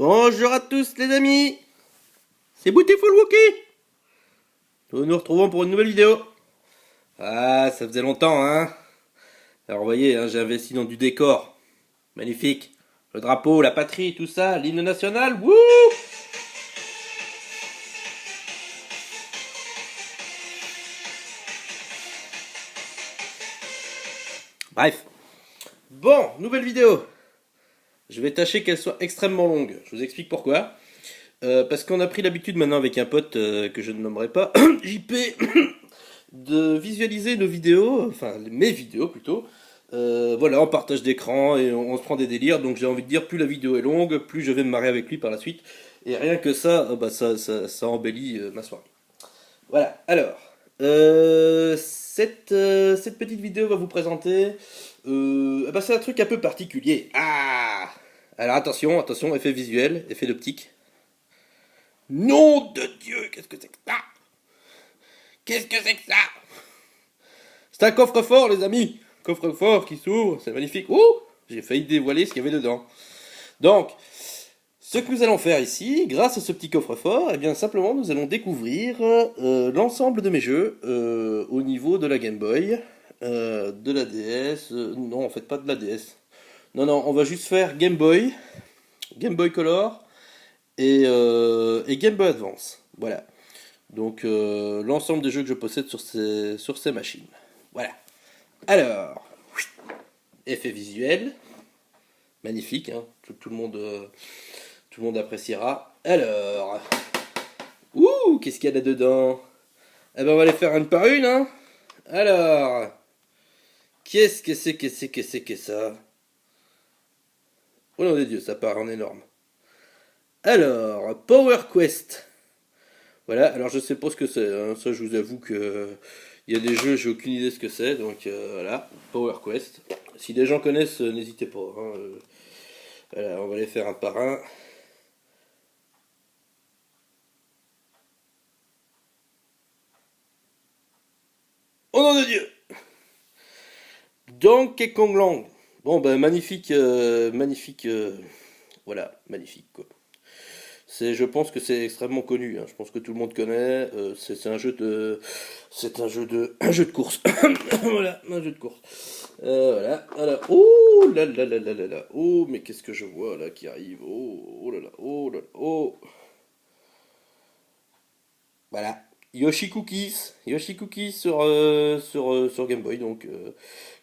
Bonjour à tous les amis, c'est Beautiful Wookie. Nous nous retrouvons pour une nouvelle vidéo. Ah, ça faisait longtemps, hein. Alors vous voyez, hein, j'ai investi dans du décor. Magnifique. Le drapeau, la patrie, tout ça, l'hymne national, wouh. Bref. Bon, nouvelle vidéo. Je vais tâcher qu'elle soit extrêmement longue. Je vous explique pourquoi. Parce qu'on a pris l'habitude maintenant avec un pote que je ne nommerai pas, JP, de visualiser nos vidéos, enfin mes vidéos plutôt. Voilà, on partage d'écran et on se prend des délires. Donc j'ai envie de dire, plus la vidéo est longue, plus je vais me marrer avec lui par la suite. Et rien que ça, ça embellit ma soirée. Voilà, alors, cette petite vidéo va vous présenter... c'est un truc un peu particulier. Ah. Alors attention, effet visuel, effet d'optique. Nom de Dieu, qu'est-ce que c'est que ça? Qu'est-ce que c'est que ça? C'est un coffre-fort, les amis. Coffre-fort qui s'ouvre, c'est magnifique. Ouh, j'ai failli dévoiler ce qu'il y avait dedans. Donc, ce que nous allons faire ici, grâce à ce petit coffre-fort, eh bien simplement nous allons découvrir l'ensemble de mes jeux au niveau de la Game Boy, de la DS. Non, en fait pas de la DS. Non, on va juste faire Game Boy, Game Boy Color et Game Boy Advance. Voilà. Donc l'ensemble des jeux que je possède sur ces machines. Voilà. Alors, effet visuel, magnifique, hein, tout le monde appréciera. Alors, qu'est-ce qu'il y a là-dedans? Eh ben on va les faire une par une, hein. Alors, qu'est-ce que c'est que ça? Oh nom de Dieu, ça part en énorme. Alors, Power Quest. Voilà, alors je sais pas ce que c'est, hein. Ça je vous avoue que il y a des jeux, j'ai aucune idée ce que c'est, donc voilà, Power Quest. Si des gens connaissent, n'hésitez pas, hein, voilà, on va les faire un par un. Oh nom de Dieu! Donkey Kong Land. Bon ben magnifique, voilà, magnifique quoi. Je pense que c'est extrêmement connu, hein. Je pense que tout le monde connaît. C'est un jeu de course. Voilà, un jeu de course. Voilà. Oh là là là là là là. Oh, mais qu'est-ce que je vois là qui arrive. Oh là là, oh là là, oh. Voilà. Yoshi Cookies sur Game Boy. Donc,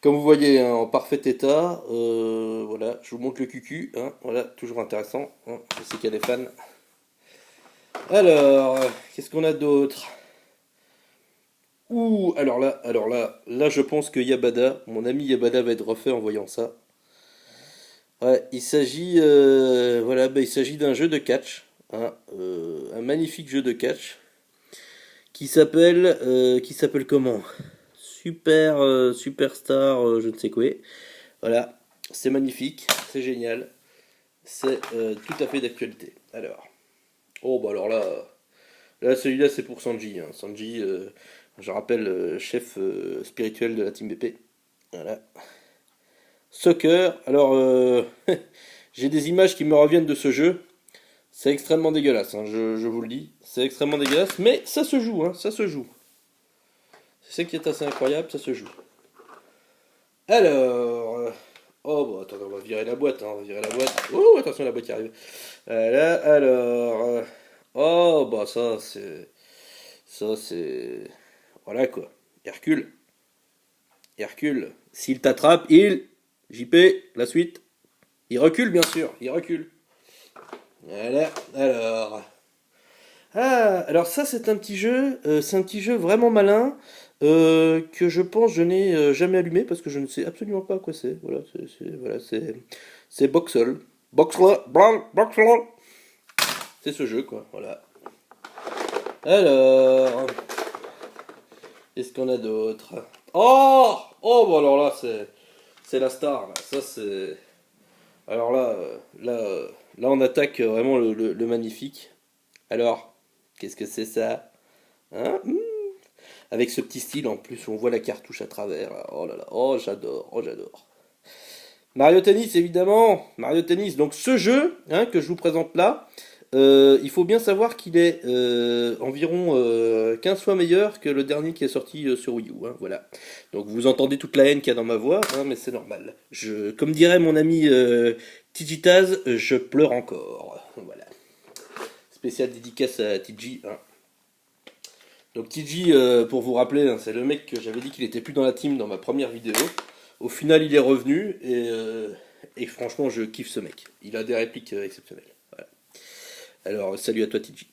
comme vous voyez, hein, en parfait état. Voilà, je vous montre le cucu. Hein, voilà, toujours intéressant. Hein, je sais qu'il y a des fans. Alors, qu'est-ce qu'on a d'autre? Là, je pense que Yabada, mon ami Yabada va être refait en voyant ça. Ouais, il s'agit d'un jeu de catch, hein, un magnifique jeu de catch qui s'appelle comment? Superstar, je ne sais quoi. Voilà, c'est magnifique, c'est génial, c'est tout à fait d'actualité. Alors, alors là celui-là c'est pour Sanji, hein. Sanji, je rappelle, chef spirituel de la team BP. Voilà. Soccer, alors j'ai des images qui me reviennent de ce jeu. C'est extrêmement dégueulasse, hein, je vous le dis. C'est extrêmement dégueulasse, mais ça se joue, hein, ça se joue. C'est ça qui est assez incroyable, ça se joue. Alors, attends, on va virer la boîte, hein, on va virer la boîte. Oh, attention, la boîte qui arrive. Ça c'est, voilà quoi. Hercule, s'il t'attrape, JP, la suite. Il recule, bien sûr, il recule. Voilà, alors. Alors ça c'est un petit jeu vraiment malin que je pense je n'ai jamais allumé parce que je ne sais absolument pas à quoi c'est. C'est Boxel. Boxel. C'est ce jeu quoi, voilà. Alors, qu'est-ce qu'on a d'autre? Bon alors là c'est la star là. Ça c'est alors là on attaque vraiment le magnifique. Alors, qu'est-ce que c'est ça? Hein? Avec ce petit style en plus, on voit la cartouche à travers. Oh là là, oh j'adore. Mario Tennis, évidemment. Mario Tennis. Donc ce jeu hein, que je vous présente là, il faut bien savoir qu'il est environ 15 fois meilleur que le dernier qui est sorti sur Wii U. Hein, voilà. Donc vous entendez toute la haine qu'il y a dans ma voix, hein, mais c'est normal. Comme dirait mon ami Tigitaz, je pleure encore. Voilà. Spécial dédicace à TG. Hein. Donc TG, pour vous rappeler, hein, c'est le mec que j'avais dit qu'il était plus dans la team dans ma première vidéo. Au final, il est revenu et franchement, je kiffe ce mec. Il a des répliques exceptionnelles. Voilà. Alors, salut à toi, TG.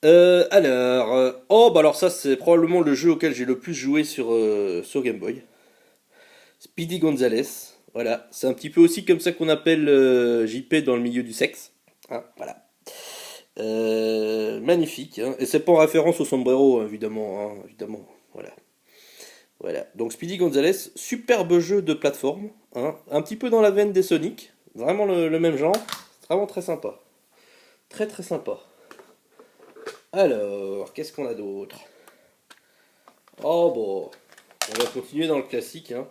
Oh, bah alors ça, c'est probablement le jeu auquel j'ai le plus joué sur Game Boy. Speedy Gonzales. Voilà, c'est un petit peu aussi comme ça qu'on appelle JP dans le milieu du sexe. Hein, voilà. Magnifique, hein. Et c'est pas en référence au sombrero, hein, évidemment, hein, évidemment. Voilà. Voilà. Donc Speedy Gonzales, superbe jeu de plateforme, hein, un petit peu dans la veine des Sonic, vraiment le même genre, c'est vraiment très sympa. Très très sympa. Alors, qu'est-ce qu'on a d'autre? Oh bon, on va continuer dans le classique, hein.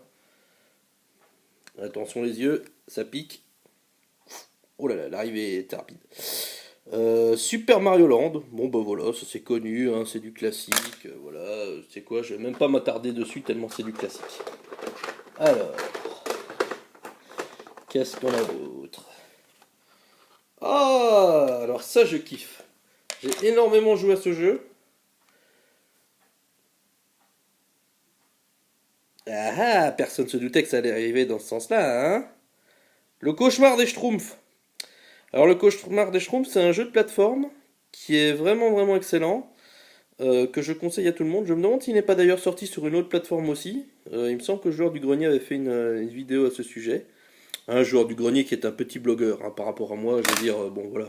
Attention les yeux, ça pique. Oh là là, l'arrivée était rapide. Super Mario Land, bon bah voilà, ça c'est connu, hein, c'est du classique, voilà, c'est quoi, je vais même pas m'attarder dessus tellement c'est du classique. Alors, qu'est-ce qu'on a d'autre? Ah, alors ça je kiffe. J'ai énormément joué à ce jeu. Ah ah, personne se doutait que ça allait arriver dans ce sens-là, hein? Le cauchemar des Schtroumpfs. Alors le cauchemar des Schtroumpfs, c'est un jeu de plateforme qui est vraiment vraiment excellent, que je conseille à tout le monde. Je me demande s'il n'est pas d'ailleurs sorti sur une autre plateforme aussi. Il me semble que le joueur du grenier avait fait une vidéo à ce sujet. Un joueur du grenier qui est un petit blogueur hein, par rapport à moi, je veux dire, bon voilà,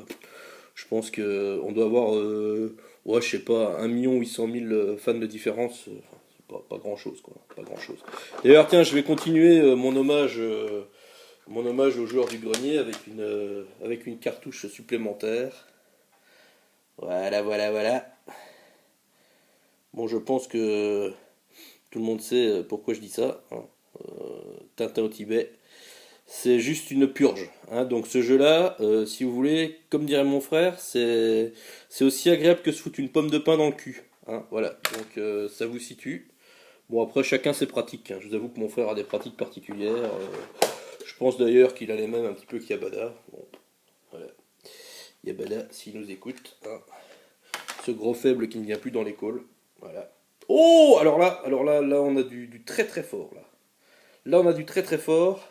je pense que on doit avoir, ouais, je sais pas, 1 800 000 fans de différence. Enfin, c'est pas grand chose, quoi. Pas grand chose. D'ailleurs, tiens, je vais continuer mon hommage au joueur du grenier avec une cartouche supplémentaire. Voilà, voilà, voilà. Bon, je pense que tout le monde sait pourquoi je dis ça. Hein. Tintin au Tibet. C'est juste une purge. Hein. Donc ce jeu-là, si vous voulez, comme dirait mon frère, c'est aussi agréable que se foutre une pomme de pain dans le cul. Hein. Voilà, donc ça vous situe. Bon après chacun ses pratiques. Hein. Je vous avoue que mon frère a des pratiques particulières. Je pense d'ailleurs qu'il a les mêmes un petit peu qu'Yabada. Bon, voilà. Yabada, s'il nous écoute. Hein. Ce gros faible qui ne vient plus dans l'école. Voilà. Oh là on a du très très fort là. Là on a du très très fort.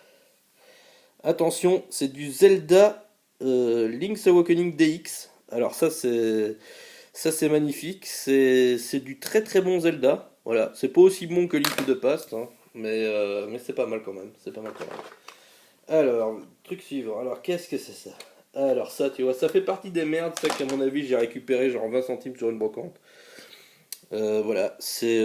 Attention, c'est du Zelda Link's Awakening DX. Alors ça c'est magnifique, c'est du très très bon Zelda. Voilà, c'est pas aussi bon que Link to the Past, hein, mais c'est pas mal quand même, c'est pas mal quand même. Alors, truc suivant. Alors, qu'est-ce que c'est ça? Alors ça, tu vois, ça fait partie des merdes, ça qu'à mon avis j'ai récupéré genre 20 centimes sur une brocante. Voilà, c'est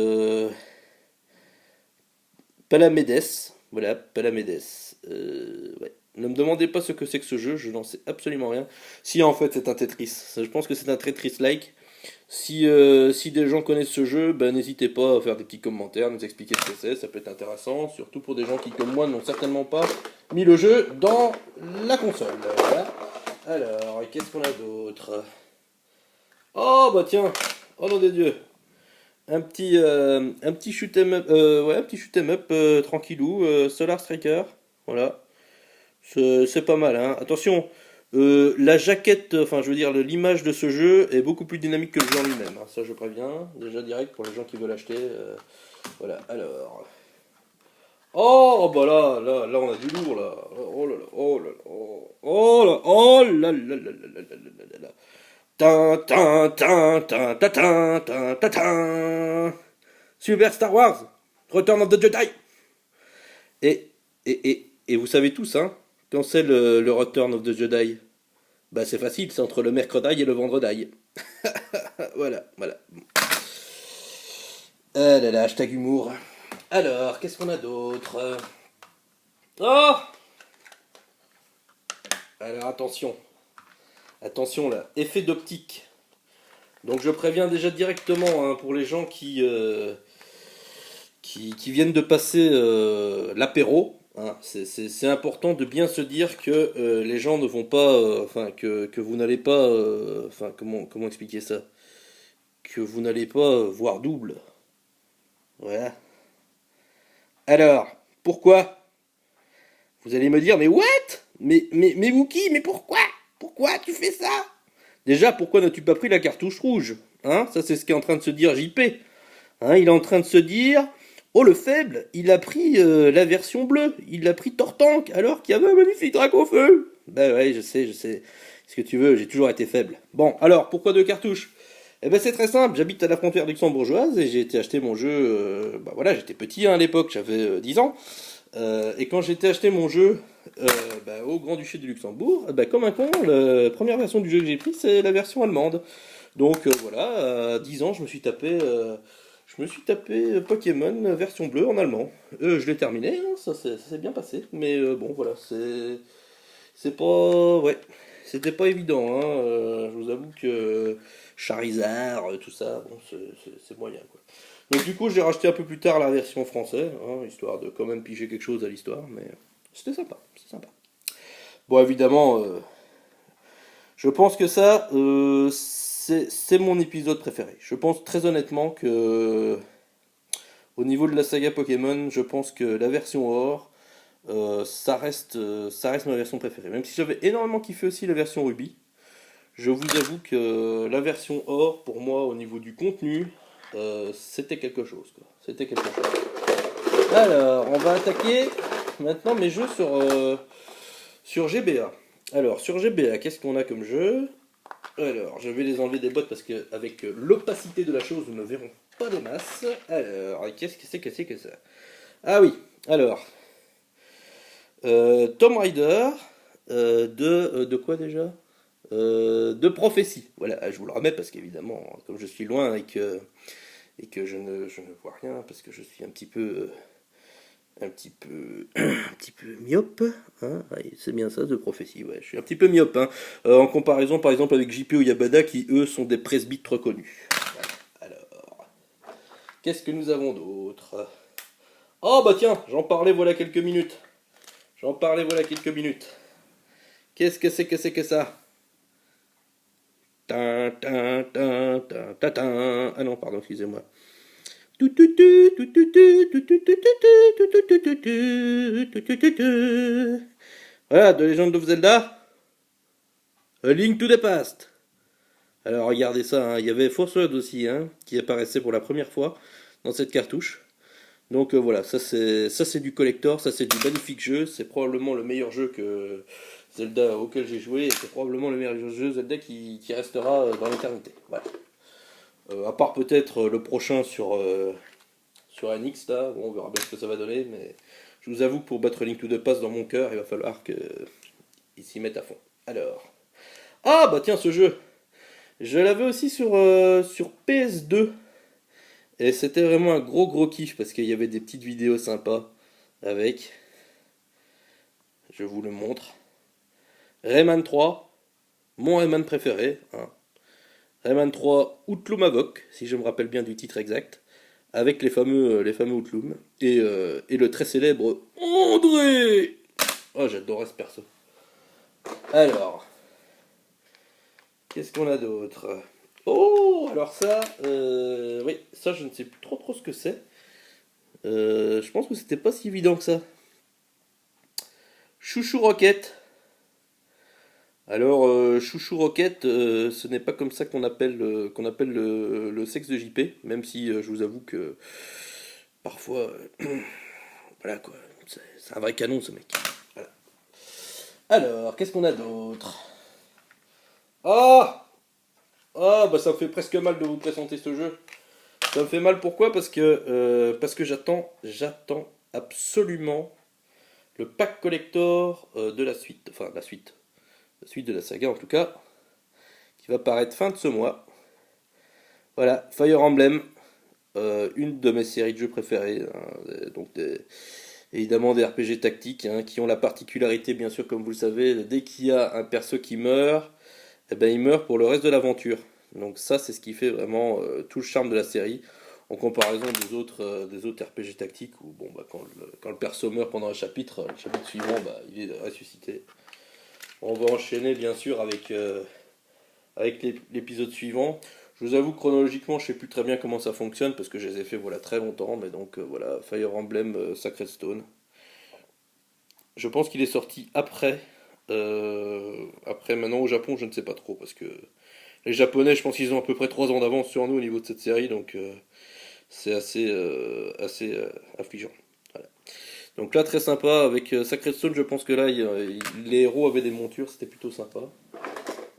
Palamedes. Voilà, Palamedes. Ouais. Ne me demandez pas ce que c'est que ce jeu, je n'en sais absolument rien. Si en fait c'est un Tetris, je pense que c'est un Tetris-like. Si des gens connaissent ce jeu, ben, n'hésitez pas à faire des petits commentaires, nous expliquer ce que c'est, ça peut être intéressant, surtout pour des gens qui comme moi n'ont certainement pas mis le jeu dans la console. Voilà. Alors, et qu'est-ce qu'on a d'autre? Oh bah tiens, oh nom de Dieu, un petit shoot 'em up, ouais, un petit shoot 'em up tranquillou, Solar Striker, voilà. C'est pas mal, hein. Attention, la jaquette, enfin je veux dire l'image de ce jeu est beaucoup plus dynamique que le jeu en lui-même. Hein. Ça je préviens, déjà direct pour les gens qui veulent acheter. Voilà, alors. Oh bah là on a du lourd là. Oh là là, oh là là, oh là là là là là là là là là. Tin tin tin tin tin tin tin tin tin. Super Star Wars, Return of the Jedi. Et vous savez tous, hein, quand c'est le Return of the Jedi? Bah c'est facile, c'est entre le mercredi et le vendredi. Voilà, voilà. Ah là là, hashtag humour. Alors, qu'est-ce qu'on a d'autre? Oh. Alors attention, attention là, effet d'optique. Donc je préviens déjà directement hein, pour les gens qui viennent de passer l'apéro. Hein. C'est important de bien se dire que les gens ne vont pas, enfin que vous n'allez pas, enfin comment expliquer ça? Que vous n'allez pas voir double. Voilà. Alors, pourquoi? Vous allez me dire, mais what? Mais Wookie, mais pourquoi? Pourquoi tu fais ça? Déjà, pourquoi n'as-tu pas pris la cartouche rouge? Hein? Ça, c'est ce qu'est en train de se dire JP. Hein, il est en train de se dire, oh le faible, il a pris la version bleue, il a pris Tortank, alors qu'il y avait un magnifique dragon feu. Bah ouais, je sais. Ce que tu veux, j'ai toujours été faible. Bon, alors, pourquoi deux cartouches? Eh ben c'est très simple, j'habite à la frontière luxembourgeoise et j'ai été acheter mon jeu, bah voilà, j'étais petit hein, à l'époque, j'avais 10 ans. Et quand j'ai été acheter mon jeu bah, au Grand-Duché du Luxembourg, bah, comme un con, la première version du jeu que j'ai pris, c'est la version allemande. Donc voilà, à 10 ans, je me suis tapé Pokémon version bleue en allemand. Je l'ai terminé, hein, ça s'est bien passé. Mais bon, voilà, c'est pas... Ouais, c'était pas évident. Hein, je vous avoue que Charizard, tout ça, bon, c'est moyen, quoi. Donc du coup, j'ai racheté un peu plus tard la version française, hein, histoire de quand même piger quelque chose à l'histoire, mais c'était sympa, c'est sympa. Bon, évidemment, je pense que ça, c'est mon épisode préféré. Je pense très honnêtement que, au niveau de la saga Pokémon, je pense que la version Or, ça reste ma version préférée. Même si j'avais énormément kiffé aussi la version Ruby, je vous avoue que la version Or, pour moi, au niveau du contenu, c'était quelque chose, quoi. C'était quelque chose. Alors, on va attaquer maintenant mes jeux sur GBA. Alors, sur GBA, qu'est-ce qu'on a comme jeu? Alors, je vais les enlever des boîtes parce qu'avec l'opacité de la chose, nous ne verrons pas des masses. Alors, qu'est-ce que c'est que ça? Ah oui, alors, Tomb Raider, de quoi déjà? De prophétie. Voilà, je vous le remets parce qu'évidemment, comme je suis loin et que je ne vois rien parce que je suis un petit peu myope, hein, ouais, c'est bien ça de prophétie, ouais, je suis un petit peu myope, hein, en comparaison par exemple avec JP ou Yabada qui eux sont des presbytes reconnus. Voilà. Alors, qu'est-ce que nous avons d'autre? Oh bah tiens, j'en parlais voilà quelques minutes. J'en parlais voilà quelques minutes. Qu'est-ce que c'est que ça? Tin, tin, tin, tin, tin, tin. Ah non, pardon, excusez-moi. Voilà, de Legend of Zelda, A Link to the Past. Alors regardez ça, hein, il y avait Force Word aussi, hein, qui apparaissait pour la première fois dans cette cartouche. Donc voilà, ça c'est du collector, ça c'est du magnifique jeu, c'est probablement le meilleur jeu que Zelda auquel j'ai joué et c'est probablement le meilleur jeu Zelda qui restera dans l'éternité. Voilà. À part peut-être le prochain sur NX là, bon, on verra bien ce que ça va donner, mais je vous avoue que pour battre Link to the Past dans mon cœur, il va falloir qu'il s'y mette à fond. Alors. Ah bah tiens ce jeu, je l'avais aussi sur PS2. Et c'était vraiment un gros kiff parce qu'il y avait des petites vidéos sympas avec, je vous le montre, Rayman 3, mon Rayman préféré, hein. Rayman 3 Outlumavok, si je me rappelle bien du titre exact, avec les fameux Outlum, et le très célèbre André. Oh, j'adorais ce perso. Alors, qu'est-ce qu'on a d'autre? Oh, alors ça, oui, ça je ne sais plus trop ce que c'est. Je pense que c'était pas si évident que ça. Chouchou Rocket. Alors, Chouchou Rocket, ce n'est pas comme ça qu'on appelle le sexe de JP, même si je vous avoue que parfois, voilà quoi, c'est un vrai canon ce mec. Voilà. Alors, qu'est-ce qu'on a d'autre? Ah! Ah, bah ça me fait presque mal de vous présenter ce jeu. Ça me fait mal pourquoi? Parce que j'attends absolument le pack collector de la suite, enfin la suite de la saga en tout cas, qui va paraître fin de ce mois. Voilà, Fire Emblem, une de mes séries de jeux préférées, hein, donc évidemment des RPG tactiques, hein, qui ont la particularité, bien sûr, comme vous le savez, dès qu'il y a un perso qui meurt, eh ben, il meurt pour le reste de l'aventure. Donc ça, c'est ce qui fait vraiment tout le charme de la série. en comparaison des autres RPG tactiques où bon, bah, quand le perso meurt pendant un chapitre, le chapitre suivant, bah, il est ressuscité. On va enchaîner bien sûr avec l'épisode suivant. Je vous avoue, chronologiquement, je sais plus très bien comment ça fonctionne parce que je les ai fait voilà, très longtemps, mais donc voilà, Fire Emblem Sacred Stone. Je pense qu'il est sorti après. Après, maintenant au Japon, je ne sais pas trop parce que les Japonais, je pense qu'ils ont à peu près 3 ans d'avance sur nous au niveau de cette série, donc c'est assez affligeant. Voilà. Donc là, très sympa avec Sacred Stone, je pense que là, les héros avaient des montures, c'était plutôt sympa.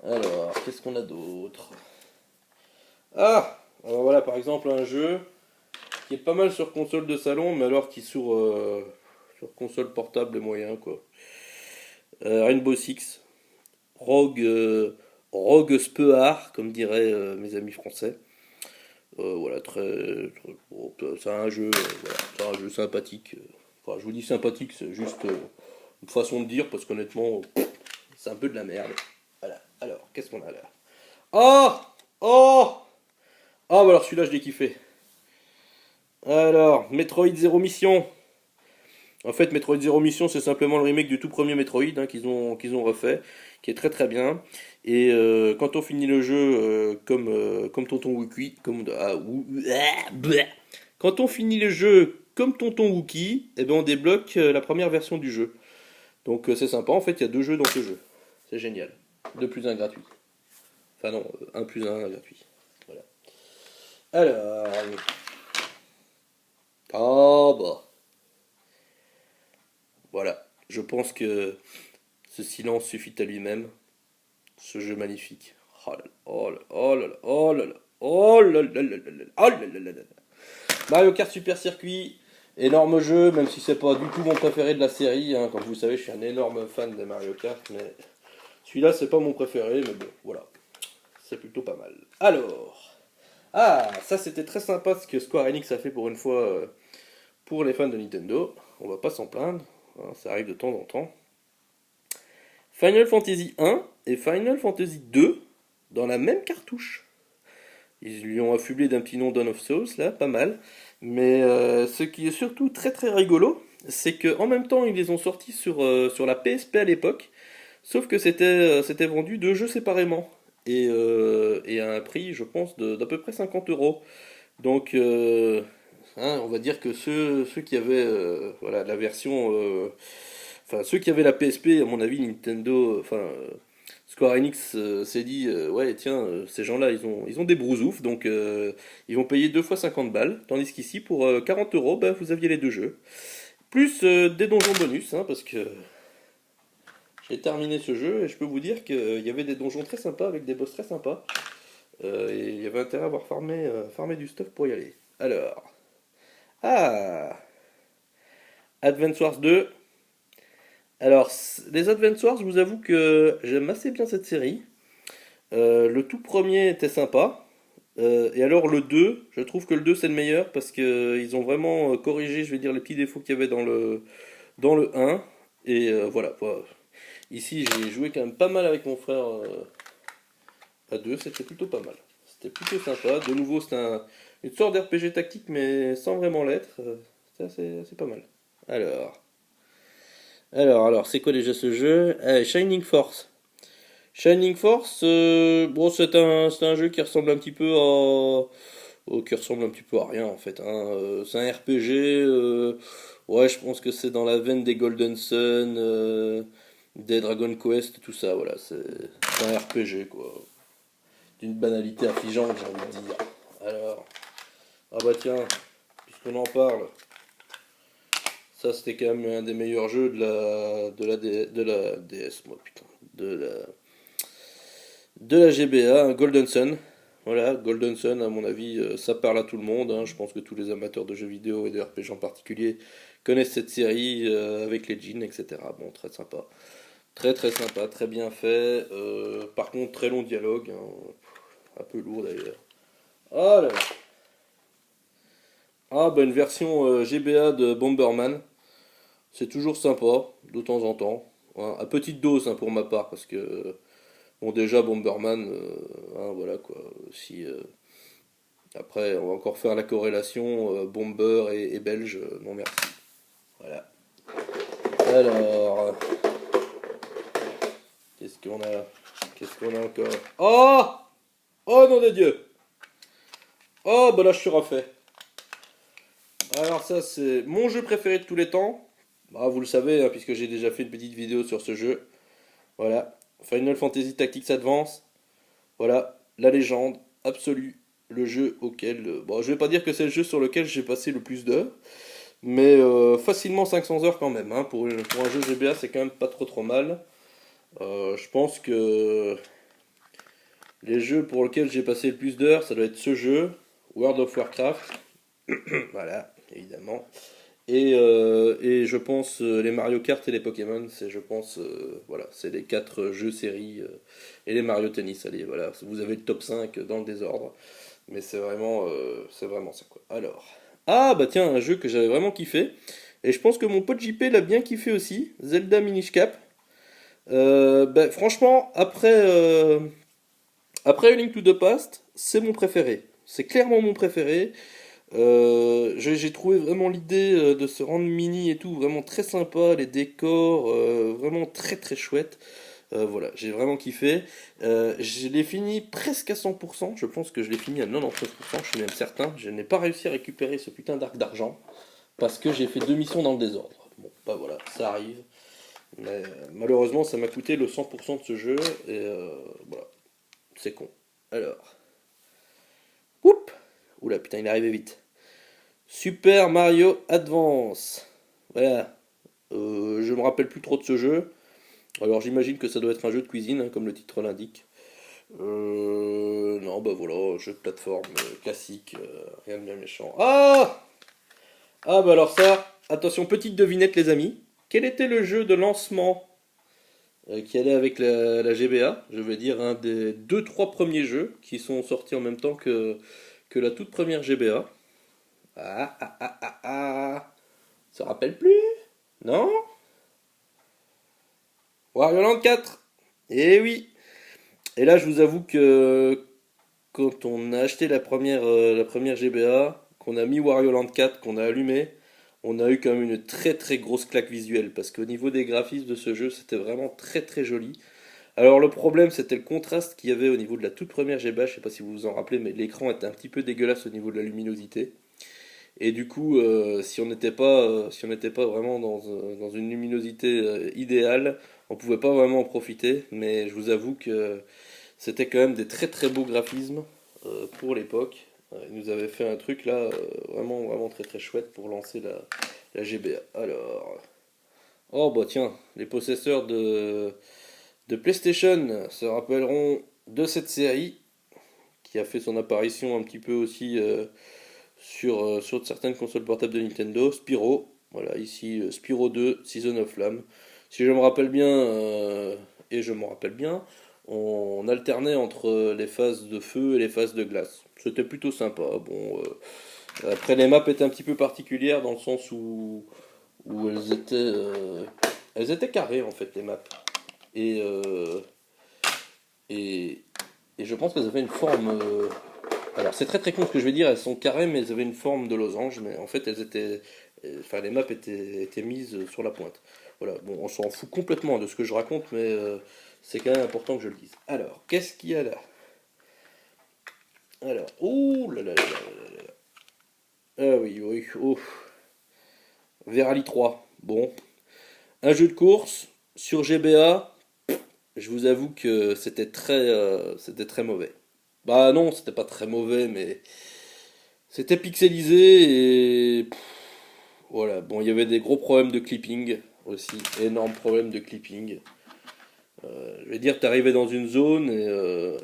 Alors, qu'est-ce qu'on a d'autre? Ah! Alors voilà, par exemple, un jeu qui est pas mal sur console de salon, mais alors qui sur console portable et moyen, quoi. Rainbow Six, Rogue, Rogue Spear, comme diraient mes amis français. Voilà, bon, c'est un jeu, voilà, c'est un jeu sympathique. Enfin, je vous dis sympathique, c'est juste une façon de dire, parce qu'honnêtement, c'est un peu de la merde. Voilà. Alors, qu'est-ce qu'on a là? Oh! Oh! Ah, bah alors celui-là, je l'ai kiffé. Alors, Metroid Zero Mission. En fait, Metroid Zero Mission, c'est simplement le remake du tout premier Metroid hein, qu'ils ont refait, qui est très très bien. Et quand on finit le jeu, comme Tonton Wookie, quand on finit le jeu comme Tonton Wookie, eh ben on débloque la première version du jeu. Donc c'est sympa, en fait, il y a 2 jeux dans ce jeu. C'est génial. 2 plus un gratuit. Enfin non, 1 plus un gratuit. Voilà. Alors. Ah bah. Voilà. Je pense que ce silence suffit à lui-même. Ce jeu magnifique. Oh là là, oh là oh là là, oh là là, oh là là là là là, oh là là là là. Mario Kart Super Circuit, énorme jeu, même si c'est pas du tout mon préféré de la série. Hein. Comme vous savez, je suis un énorme fan de Mario Kart, mais celui-là, c'est pas mon préféré, mais bon, voilà. C'est plutôt pas mal. Alors, ah, ça c'était très sympa ce que Square Enix a fait pour une fois pour les fans de Nintendo. On va pas s'en plaindre, hein, ça arrive de temps en temps. Final Fantasy 1 et Final Fantasy 2 dans la même cartouche. Ils lui ont affublé d'un petit nom Dawn of Souls, là, pas mal. Mais ce qui est surtout très très rigolo, c'est qu'en même temps, ils les ont sortis sur la PSP à l'époque, sauf que c'était vendu 2 jeux séparément. Et à un prix, je pense, d'à peu près 50 euros. Donc, hein, on va dire que ceux qui avaient voilà, la version. Enfin, ceux qui avaient la PSP, à mon avis, Nintendo. Enfin. Square Enix s'est dit ouais tiens ces gens-là ils ont des brousoufs donc ils vont payer 2 fois 50 balles tandis qu'ici pour 40 euros bah, vous aviez les 2 jeux plus des donjons bonus hein, parce que j'ai terminé ce jeu et je peux vous dire qu'il y avait des donjons très sympas avec des boss très sympas. Et il y avait intérêt à avoir farmé du stuff pour y aller. Alors ah Advance Wars 2. Alors les Advance Wars je vous avoue que j'aime assez bien cette série. Le tout premier était sympa. Et alors le 2, je trouve que le 2 c'est le meilleur parce que ils ont vraiment corrigé, je vais dire, les petits défauts qu'il y avait dans le un. Et voilà, quoi. Ici j'ai joué quand même pas mal avec mon frère à 2, c'était plutôt pas mal. C'était plutôt sympa. De nouveau, c'est une sorte d'RPG tactique mais sans vraiment l'être. C'est assez pas mal. Alors, alors, c'est quoi déjà ce jeu? Shining Force. Shining Force, bon, c'est un jeu qui ressemble un petit peu qui ressemble un petit peu à rien en fait. Hein. C'est un RPG. Ouais, je pense que c'est dans la veine des Golden Sun, des Dragon Quest, tout ça. Voilà, c'est un RPG quoi. D'une banalité affligeante, j'ai envie de dire. Alors, ah bah tiens, puisqu'on en parle, ça c'était quand même un des meilleurs jeux de la DS, moi putain, de la GBA, un Golden Sun. Voilà, Golden Sun, à mon avis, ça parle à tout le monde. Hein. Je pense que tous les amateurs de jeux vidéo et de RPG en particulier connaissent cette série avec les jeans, etc. Bon, très sympa. Très très sympa, très bien fait. Par contre, très long dialogue. Hein. Un peu lourd d'ailleurs. Ah là là. Ah, bah une version GBA de Bomberman. C'est toujours sympa, de temps en temps. Hein, à petite dose hein, pour ma part, parce que bon, déjà, Bomberman, hein, voilà quoi. Si, Après, on va encore faire la corrélation bomber et belge. Non, merci. Voilà. Alors, qu'est-ce qu'on a? Qu'est-ce qu'on a encore? Oh! Oh, nom de Dieu! Oh, bah là, je suis refait. Alors, ça, c'est mon jeu préféré de tous les temps. Bah, vous le savez, hein, puisque j'ai déjà fait une petite vidéo sur ce jeu. Voilà. Final Fantasy Tactics Advance. Voilà. La légende absolue. Le jeu auquel. Bon, je vais pas dire que c'est le jeu sur lequel j'ai passé le plus d'heures. Mais facilement 500 heures quand même. Hein. Pour un jeu GBA, c'est quand même pas trop mal. Je pense que les jeux pour lesquels j'ai passé le plus d'heures, ça doit être ce jeu, World of Warcraft. Voilà, évidemment. Et je pense les Mario Kart et les Pokémon, c'est je pense voilà, c'est les 4 jeux séries et les Mario Tennis. Allez, voilà, vous avez le top 5 dans le désordre, mais c'est vraiment ça quoi. Alors, ah bah tiens, un jeu que j'avais vraiment kiffé et je pense que mon pote JP l'a bien kiffé aussi, Zelda Minish Cap. Bah, franchement, après A Link to the Past, c'est mon préféré. C'est clairement mon préféré. J'ai trouvé vraiment l'idée de se rendre mini et tout vraiment très sympa, les décors vraiment très très chouettes. Voilà, j'ai vraiment kiffé. Je l'ai fini presque à 100%, je pense que je l'ai fini à 99%, je suis même certain. Je n'ai pas réussi à récupérer ce putain d'arc d'argent parce que j'ai fait 2 missions dans le désordre. Bon, bah voilà, ça arrive. Mais malheureusement, ça m'a coûté le 100% de ce jeu et voilà, c'est con. Alors, oups, oula putain, il est arrivé vite. Super Mario Advance. Voilà. Je me rappelle plus trop de ce jeu. Alors j'imagine que ça doit être un jeu de cuisine, hein, comme le titre l'indique. Non, bah voilà, jeu de plateforme classique, rien de bien méchant. Ah! Ah bah alors ça, attention, petite devinette les amis. Quel était le jeu de lancement qui allait avec la GBA? Je veux dire un des deux trois premiers jeux qui sont sortis en même temps que la toute première GBA. Ah ah ah ah ah. Ça rappelle plus? Non? Wario Land 4. Eh oui. Et là, je vous avoue que quand on a acheté la première GBA, qu'on a mis Wario Land 4, qu'on a allumé, on a eu quand même une très très grosse claque visuelle parce qu'au niveau des graphismes de ce jeu, c'était vraiment très très joli. Alors le problème, c'était le contraste qu'il y avait au niveau de la toute première GBA. Je sais pas si vous vous en rappelez, mais l'écran était un petit peu dégueulasse au niveau de la luminosité. Et du coup, si on n'était pas vraiment dans une luminosité idéale, on pouvait pas vraiment en profiter. Mais je vous avoue que c'était quand même des très très beaux graphismes pour l'époque. Ils nous avaient fait un truc là vraiment vraiment très très chouette pour lancer la GBA. Alors, oh bah tiens, les possesseurs de PlayStation se rappelleront de cette série qui a fait son apparition un petit peu aussi sur certaines consoles portables de Nintendo. Spyro, voilà, ici Spyro 2, Season of Flamme. Si je me rappelle bien, et je me rappelle bien, on alternait entre les phases de feu et les phases de glace. C'était plutôt sympa. Bon, après les maps étaient un petit peu particulières dans le sens où elles étaient carrées en fait les maps. Et, et, et je pense qu'elles avaient une forme. Alors c'est très très con ce que je vais dire, elles sont carrées mais elles avaient une forme de losange, mais en fait elles étaient. Enfin les maps étaient mises sur la pointe. Voilà, bon on s'en fout complètement de ce que je raconte, mais c'est quand même important que je le dise. Alors, qu'est-ce qu'il y a là? Alors, ouh là là là là là là. Ah oui, oui, oh. Verali 3. Bon, un jeu de course sur GBA, je vous avoue que c'était très mauvais. Bah non, c'était pas très mauvais, mais c'était pixelisé et voilà. Bon, il y avait des gros problèmes de clipping aussi, énormes problèmes de clipping. Je vais dire, t'arrivais dans une zone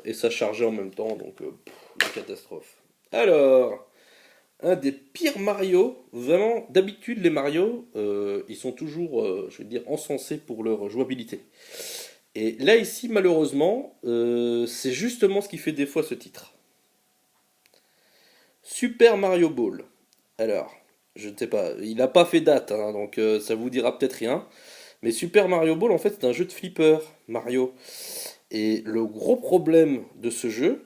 et ça chargeait en même temps, donc une catastrophe. Alors, un des pires Mario, vraiment, d'habitude les Mario, ils sont toujours, je vais dire, encensés pour leur jouabilité. Et là ici, malheureusement, c'est justement ce qui fait des fois ce titre. Super Mario Ball. Alors, je ne sais pas, il n'a pas fait date, hein, donc ça vous dira peut-être rien. Mais Super Mario Ball, en fait, c'est un jeu de flipper, Mario. Et le gros problème de ce jeu,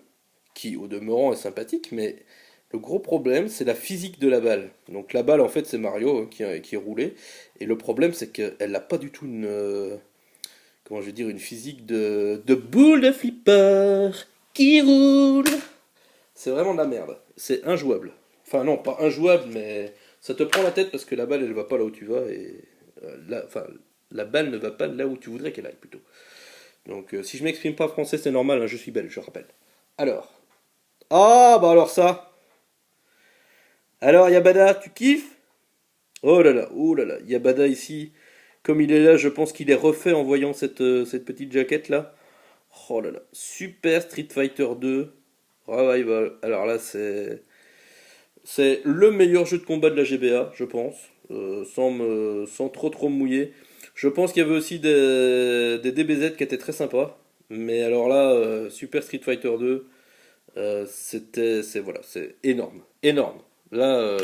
qui au demeurant est sympathique, mais Le gros problème, c'est la physique de la balle. Donc la balle, en fait, c'est Mario qui est roulé. Et le problème, c'est qu'elle n'a pas du tout une, comment je vais dire, une physique de boule de flipper qui roule. C'est vraiment de la merde. C'est injouable. Enfin non, pas injouable, mais ça te prend la tête parce que la balle, elle va pas là où tu vas et enfin, la balle ne va pas là où tu voudrais qu'elle aille plutôt. Donc si je m'exprime pas français, c'est normal, hein, je suis belge, je rappelle. Alors. Ah bah alors ça. Alors Yabada, tu kiffes? Oh là là, Yabada ici, comme il est là, je pense qu'il est refait en voyant cette petite jaquette là. Oh là là, Super Street Fighter 2 Revival. Alors là, c'est le meilleur jeu de combat de la GBA, je pense, sans trop me mouiller. Je pense qu'il y avait aussi des DBZ qui étaient très sympas, mais alors là, Super Street Fighter 2, c'est énorme, énorme. Là,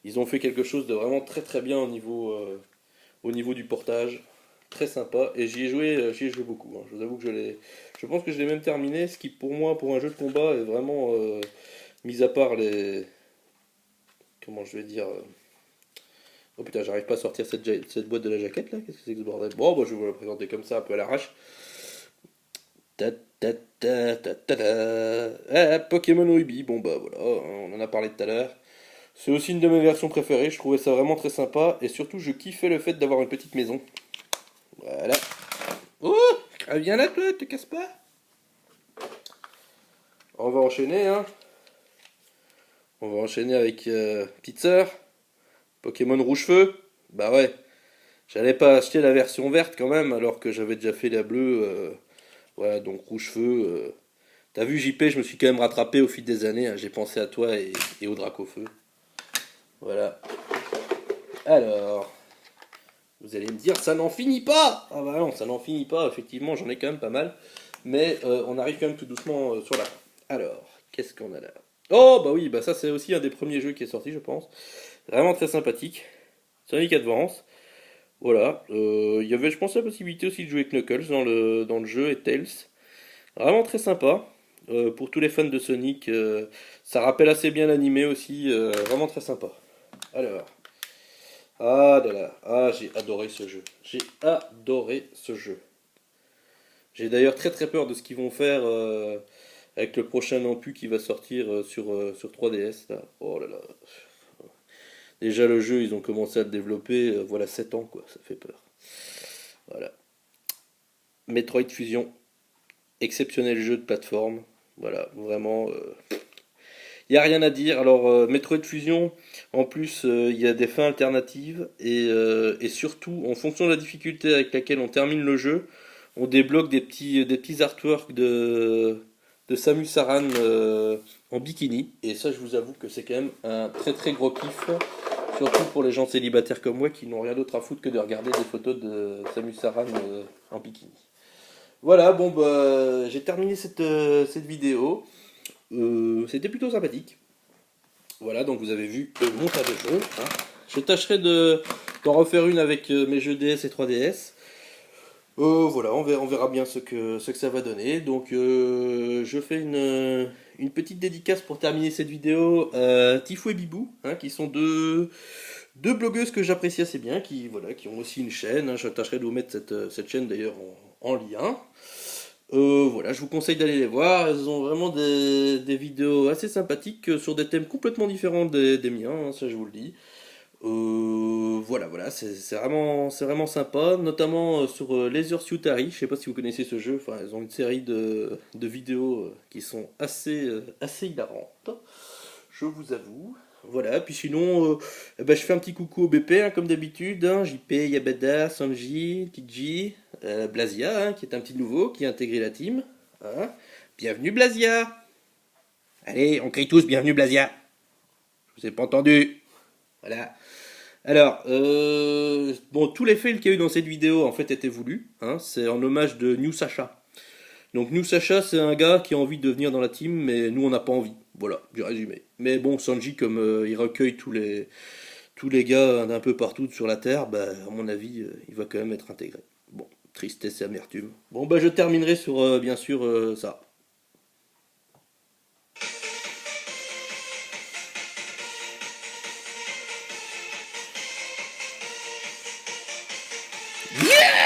ils ont fait quelque chose de vraiment très bien au niveau du portage, très sympa. Et j'y ai joué beaucoup, hein. Je vous avoue que je pense que je l'ai même terminé, ce qui pour moi, pour un jeu de combat, est vraiment, mis à part les, comment je vais dire, oh putain, j'arrive pas à sortir cette boîte de la jaquette là. Qu'est-ce que c'est que ce bordel? Bon, bah, je vais vous la présenter comme ça, un peu à l'arrache. Ta, ta, ta, ta, ta, ta. Pokémon Ruby, bon bah voilà, hein, on en a parlé tout à l'heure. C'est aussi une de mes versions préférées, je trouvais ça vraiment très sympa. Et surtout, je kiffais le fait d'avoir une petite maison. Voilà. Oh, viens là toi, te casse pas. On va enchaîner, hein. On va enchaîner avec petite sœur, Pokémon Rouge-Feu. Bah ouais, j'allais pas acheter la version verte quand même, alors que j'avais déjà fait la bleue. Voilà, donc Rouge-Feu. T'as vu, JP, je me suis quand même rattrapé au fil des années, hein. J'ai pensé à toi et au Dracofeu. Voilà. Alors, vous allez me dire, ça n'en finit pas. Ah bah non, ça n'en finit pas, effectivement, j'en ai quand même pas mal. Mais on arrive quand même tout doucement sur la fin. Alors, qu'est-ce qu'on a là? Oh bah oui, bah ça c'est aussi un des premiers jeux qui est sorti, je pense. Vraiment très sympathique. Sonic Advance. Voilà. Il y avait, je pense, la possibilité aussi de jouer avec Knuckles dans le jeu et Tails. Vraiment très sympa. Pour tous les fans de Sonic, ça rappelle assez bien l'animé aussi. Vraiment très sympa. Alors. Ah là là. Ah, j'ai adoré ce jeu. J'ai adoré ce jeu. J'ai d'ailleurs très peur de ce qu'ils vont faire avec le prochain Ampu qui va sortir sur 3DS. Là. Oh là là. Déjà le jeu, ils ont commencé à le développer, voilà 7 ans quoi, ça fait peur. Voilà. Metroid Fusion, exceptionnel jeu de plateforme. Voilà, vraiment, il n'y a rien à dire. Alors, Metroid Fusion, en plus, il y a des fins alternatives et surtout, en fonction de la difficulté avec laquelle on termine le jeu, on débloque des petits artworks de Samus Aran en bikini. Et ça, je vous avoue que c'est quand même un très gros kiff. Surtout pour les gens célibataires comme moi qui n'ont rien d'autre à foutre que de regarder des photos de Samus Aran en bikini. Voilà, bon bah j'ai terminé cette vidéo. C'était plutôt sympathique. Voilà, donc vous avez vu mon tas de jeux, hein. Je tâcherai d'en refaire une avec mes jeux DS et 3DS. Voilà, on verra bien ce que ça va donner. Donc je fais une petite dédicace pour terminer cette vidéo à Tifou et Bibou, hein, qui sont deux blogueuses que j'apprécie assez bien, qui ont aussi une chaîne, hein. Je tâcherai de vous mettre cette chaîne d'ailleurs en lien. Voilà, je vous conseille d'aller les voir. Elles ont vraiment des vidéos assez sympathiques sur des thèmes complètement différents des miens, hein, ça je vous le dis. Voilà, c'est vraiment sympa, notamment sur Laser Suit Harry. Je sais pas si vous connaissez ce jeu. Enfin, elles ont une série de vidéos qui sont assez hilarantes, je vous avoue. Voilà, puis sinon, je fais un petit coucou au BP, hein, comme d'habitude, hein, JP, Yabada, Sanji, TG, Blazia, hein, qui est un petit nouveau, qui a intégré la team, hein. Bienvenue Blazia. Allez, on crie tous bienvenue Blazia. Je vous ai pas entendu. Voilà. Alors, bon, tous les fails qu'il y a eu dans cette vidéo, en fait, étaient voulus, hein. C'est en hommage de New Sacha. Donc New Sacha, c'est un gars qui a envie de venir dans la team, mais nous, on n'a pas envie. Voilà, du résumé. Mais bon, Sanji, comme il recueille tous les gars d'un peu partout sur la Terre, bah, à mon avis, il va quand même être intégré. Bon, tristesse et amertume. Bon, bah, je terminerai sur, bien sûr, ça. Yeah!